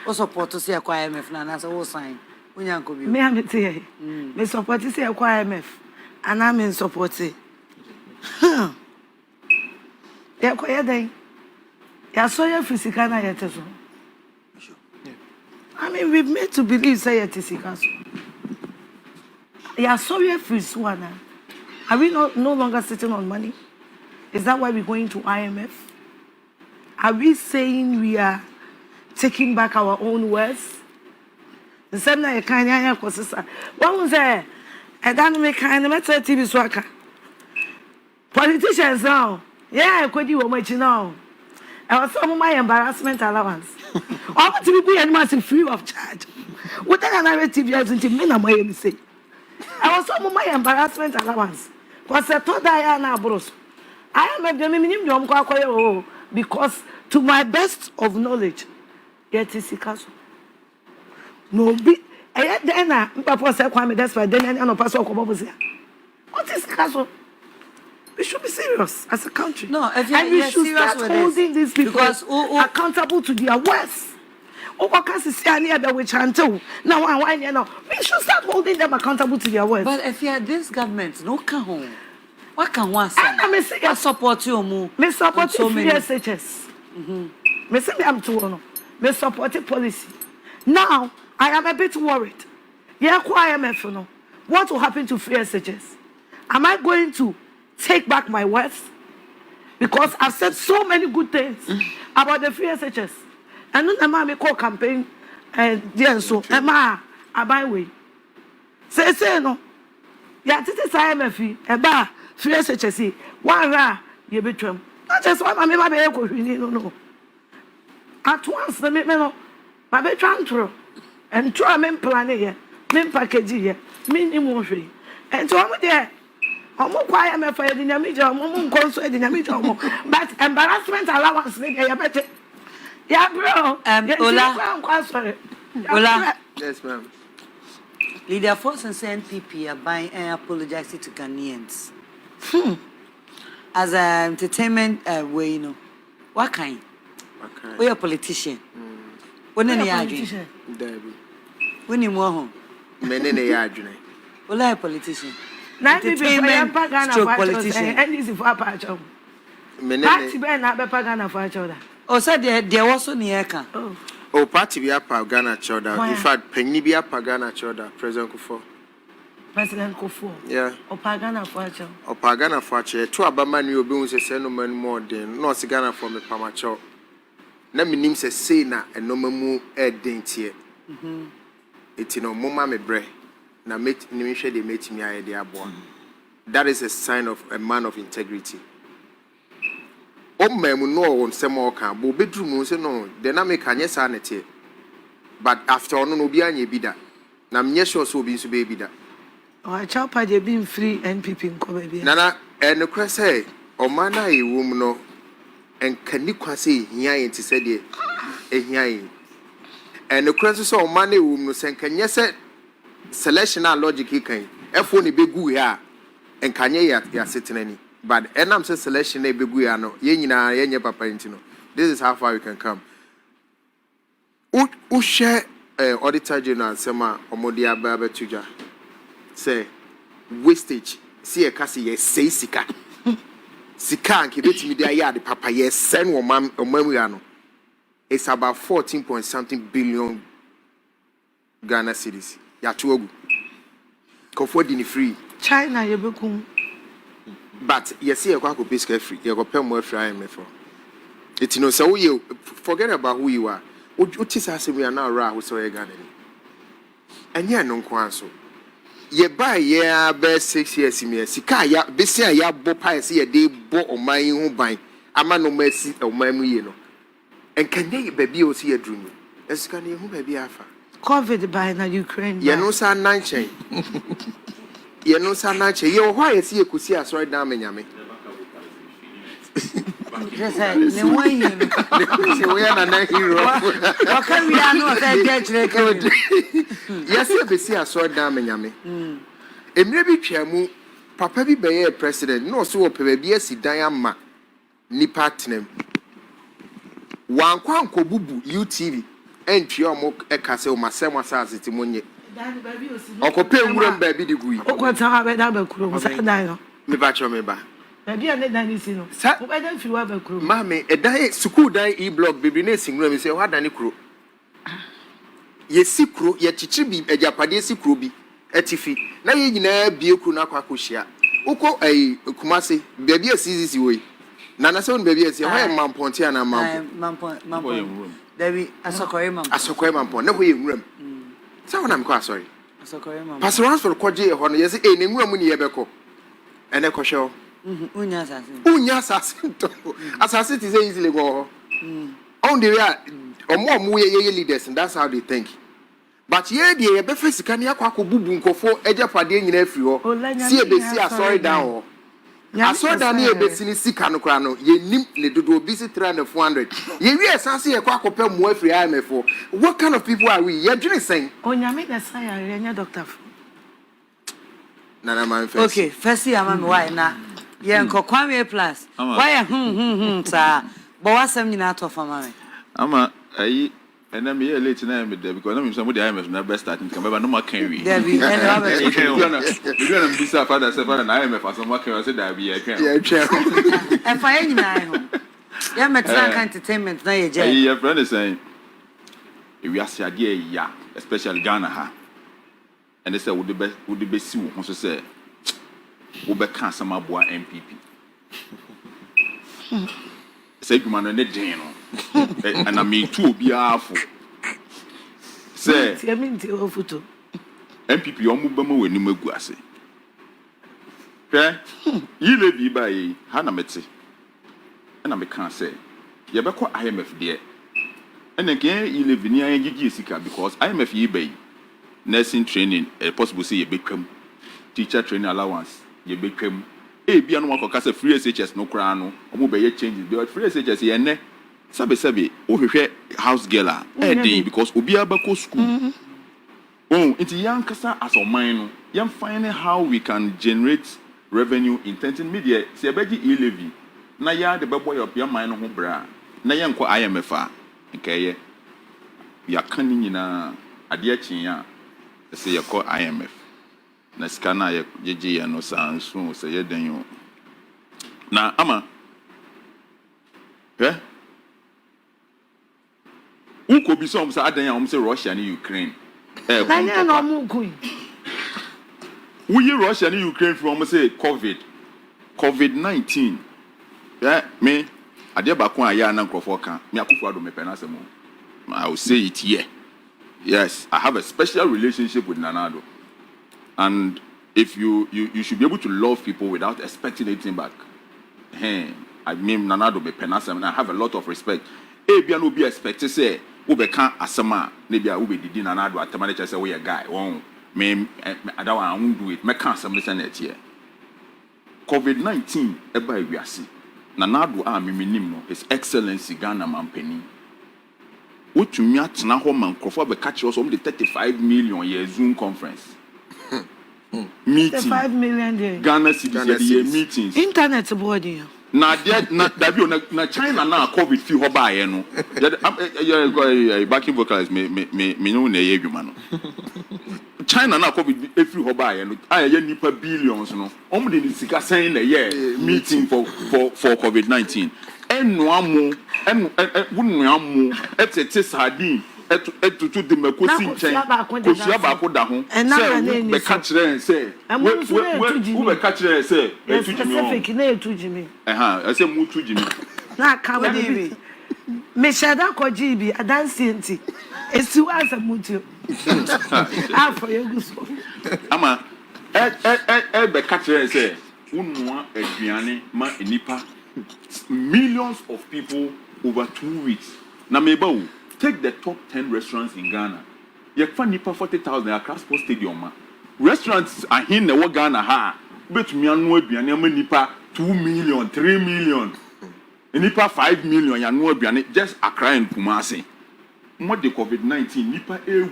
O support to see a IMF na say wo sign. Unyanko bi. Me am tie. Me support say a IMF. And I'm in support. Yeah, quite then. Ya so ya physical na yete so. I mean, we've made to believe say yete physical. Ya so ya physical na. Are we no longer sitting on money? Is that why we're going to IMF? Are we saying we are taking back our own words? The same na kind of kosisa. One was there. I don't make kind of TV swaka. Politicians now. Yeah, could you watch now? I was some of my embarrassment allowance. All to be massive free of charge. What a narrative has into me na my say. I was some of my embarrassment allowance. Because I thought I am now bros. I am a minimum because to my best of knowledge, yet is Sikaso. No be then Papa said Kwame, that's why then I know Pastor Kobosia. What is Sikaso? We should be serious as a country. No, if and we should start holding these people accountable to their words. Now, we should start holding them accountable to their words. But if you are this government, no can home. What can one say? I support you more. Me support so many SHS. Me say I'm too no. Me support policy. Now I am a bit worried. Yeah, IMF no. What will happen to free SHS? Am I going to take back my words? Because I've said so many good things about the free SHS. And then I call campaign and so Emma I buy way. Say no. Yeah, this is IMF. Eba free SHS. One ra you betwem. Not just one I no. At once the me no. My be transfer and try me plan here. Me package here. Me ni mo hwe. And so I'm there. Omo kwa IMF e dinamija omo nkonso e dinamija omo. But embarrassment allowance me dey better. Yeah, bro. Ola. Yes, ma'am. Leader Force and NPP are buying and apologizing to Ghanaians. As an entertainment way, you know. What kind? We are politician. When any argument? Debbie. When you more Many argument. Ola politician. Entertainment politician. And this is for a patch of. Party Ben not be Pagana for each other. Oh, said there was on the eka. Oh, party be a Pagana Choda. In fact, Penny be a Pagana Choda, President Kufo. President Kufo. Yeah. Or Pagana for each other. Or Pagana for each two Abaman you be a sentiment more than no Sigana from the Pamacho. Name names a Sena and no more air dainty. It's no mumma me bre. Na mate nimisha they made me idea born. That is a sign of a man of integrity. Oh, ma'am, no on some more can, but bedroom say no, then I make a yes sanity. But after all, no be any bida. Nam yes, so be to baby that. Oh, I chop had you been free NPP in Kobe. Nana, and the crest say, oh, mana a woman no, and can you say, here to say, a here. And the crest so money woman send can yes, selection and logic he can. If only be good here, and can ye sitting any. But I'm saying selection a big no ye papa intino. This is how far we can come. Who share Auditor General Sema Omodia Baba Tuja say wastage see a kasi ye say sika. Sika and keep it media the papa ye send or mamuano. It's about 14 point something billion Ghana cedis. Ya tuogu. Comfort in free. China ye bekum. But you see, a quack of free, you go pay more for IMF. It's no so you forget about who you are. What is as we are now raw with so a garden. And ya no quanso. Ye buy ye bear 6 years in me, Sika, Bessia, ya bo pie, see a day bo or my own buy. A man no mercy or my muino. And can they baby or see a dream? As can you who may be alpha? COVID by na Ukraine. Ya no san 9 chain. You know, Sanache, you why is he could see us right down in Yami? Just say, no way, we are not hero. How can we not that? Yes, you see us right down in Yami. And maybe Chamu, Papa be a president, no so baby, yes, Diama, Nipatinum. One Kwan Kobubu, UTV, entry omo ekase o masem asase ti monye dan baby o si okope nwuram ba bi de gui okwata ha be da ba kuro mo sa dan no me ba cho me ba baby ane dan ni si no mo be dan fi wa ba kuro ma me edan school dan e block baby na sinwuram me say wa dan kuro ye sikro ye chichi bi ejapade sikro bi etifi na ye nyina bie kuro na kwakohia uko kumase baby asisi we na na se on baby asi ho ye mamponte ana mampon Debbie asokore mampon na ho ye nwuram sa wona me kwa sorry asokore mampon pastor Ransford kwaje ho no ye se na nwuram ni ye beko ene kohwe unya assassin to assassin is easily go on the way omo ye leaders and that's how they think but ye dey ye be face kan ya kwa bubu nkofo ejapade nyina afiri ho si ebesi asori down ho asori down ye ebesi ni sika no kra no ye nim le dodo obi si 300 400 ye wi esase ye kwa akopɛ mo afiri IMF. What kind of people are we? Ye dwene sen onyame da sai are nya doctor nana man first okay first year am why na ye nko Kwame plus why sa but wasam nyina to fama me ama ayi and I'm here late now because I'm some of the IMF na best starting come no more can we there be and Robert you gonna be sa father say father na IMF as some can say that be e can and for any na ho ya metra entertainment na ye je your friend is saying if we are see ade ya especially Ghana ha and they say would the be see wo so say wo be kan some aboa NPP say you man no dey no and I mean two obiafo say photo MPP omo bama wani magu ase hwe yile bi ba yi ha na mete na me kan say ye be ko IMF de and again yile bi ni an gigi sika because IMF yi ba yi nursing training possible say ye betwam teacher training allowance ye betwam bia no makoka say free SHS no kra no omo be ye changes but free SHS ye ne sabe o hwehwe house girl a because obi abako school inti yan kasa as oman no yan find how we can generate revenue in tenting media se beji e-levy na ya de bebo your man no ho bra na yan ko IMF a nkeye ya kan nyina ade akyin ya se ye ko IMF na skana ye jeje ya no sansu se ye dan yo na ama uko bi so say adan ya say Russia and Ukraine na no mu kui we Russia and Ukraine from say COVID-19 me ade ba ko aya na nkrofo kan me akufo ado me penasem I will say it here. Yes, I have a special relationship with Nanado, and if you should be able to love people without expecting anything back. Hey, I mean Nanado me penasem and I have a lot of respect. Bia no be expect say we be kan asema na bia we be didi Nanado atama na say we a guy won me I don't want do it me kan asem say na tie COVID-19 e ba wiase Nanado a me nim no His Excellency Ghana Mampeni wotumi atena ho man krofo be catch us on the 35 million year Zoom conference meeting 35 million day Ghana citizens meetings internet board na dabi na China na COVID fi ho ba ye no backing vocals me no na ye adwuma no China na COVID every ho ba ye no aye nipa billions no omo de sika sen na ye meeting for COVID-19 ennuamu ennuamu etete sardine etutu de makosi nchen kosia ba ko da ho say be catch them say we be catch them say specific na etujimi I say mu tujimi na ka we me shada ko jibi adansi enti esiwa asa mutu afọ yeguso ama be catch them say unwa aduane ma enipa millions of people over 2 weeks na meba wo take the top 10 restaurants in Ghana. You find nipa 40,000 across Sports Stadium ma. Restaurants are in the Ghana ha. Bet me anu aduane ama nipa 2 million, 3 million. Nipa 5 million ya anu aduane just Accra and Kumasi. Mo de COVID-19 nipa ewu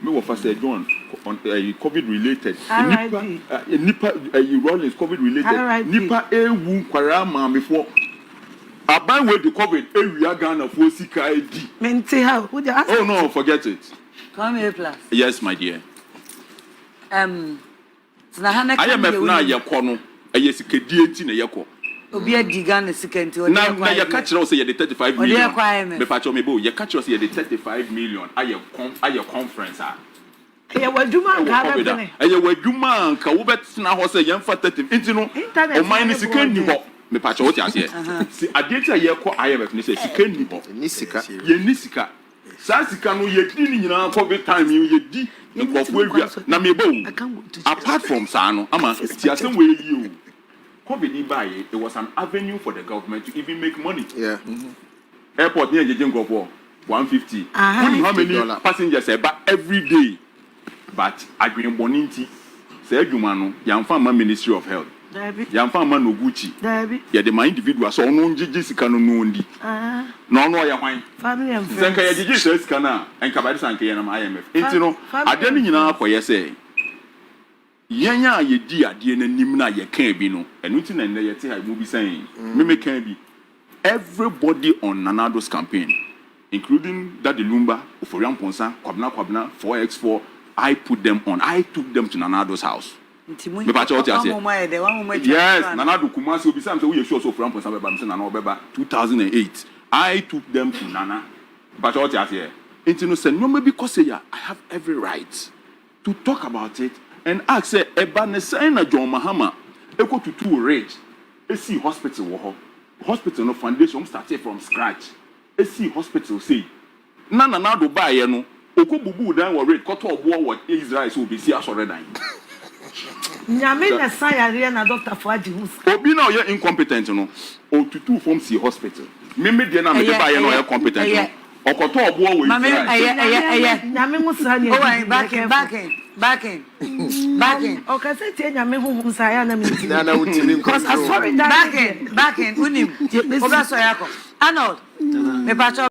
me wo fa say John on COVID related. Nipa Rollins COVID related. Nipa ewu kwara ma before Aban with the COVID, we are Ghana for CKD. Oh no, forget it. Come here, plus. Yes, my dear. IMF na yekono eyesikedi na yeko obi adiga na sikenti o na ye catch us say the 35 million me pacho me bo ye catch us say the 35 million aye conference a ye waduma nka be ye waduma nka wo betina ho say ye mfa 30 intino o mine sikeni ho me pacho wo ti ase si adeta ye ko IMF ni say sikeni ho ni sika ye ni sika sa sika no ye di ni nyina covid time ye di nkofo awia na me bo apart from sano ama ti asem we yi o covid buy it was an avenue for the government to even make money. Yeah. Airport near Jejin Gopo 150 how many passengers but every day but agreeing boninti say adwuma no yamfa ma ministry of health yamfa ma no Gucci ya the my individual so no ngigi sika no no ndi no no ya hwan family and friends senka ya gigi sika na enka ba sanka ya na IMF enti no ade no nyina akoye say yenya ye di ade na nim na ye kan bi no enu ti na ye te ha mu bi san me kan bi everybody on Nanado's campaign including Daddy Lumba Oforian Ponsa Kwabna 4x4 I put them on. I took them to Nanado's house. Yes, Nanado Kumasi Obi Sam say we sure so from Ponsa Beba say Nana Beba 2008. I took them to Nana. But what you say? Intino said no maybe because I have every right to talk about it and ask say eba ne say na John Mahama e go to two rage. E see hospital wo ho. Hospital no foundation started from scratch. E see hospital say na Nanado ba ye no okobubu dan wo rate koto obo wo Israel so be see asore dan. Nyame na sayare na doctor Fuadi Hus. Obi na oye incompetent no. Otutu from see hospital. Me de na me ba ye no oye competent no. Okoto obo wo Israel. Nyame musani. Oh, back in. Okay, say tie nyame hu saya na me. Na utimi because as far as back in unim. Oba so yakọ. Arnold. Me pacho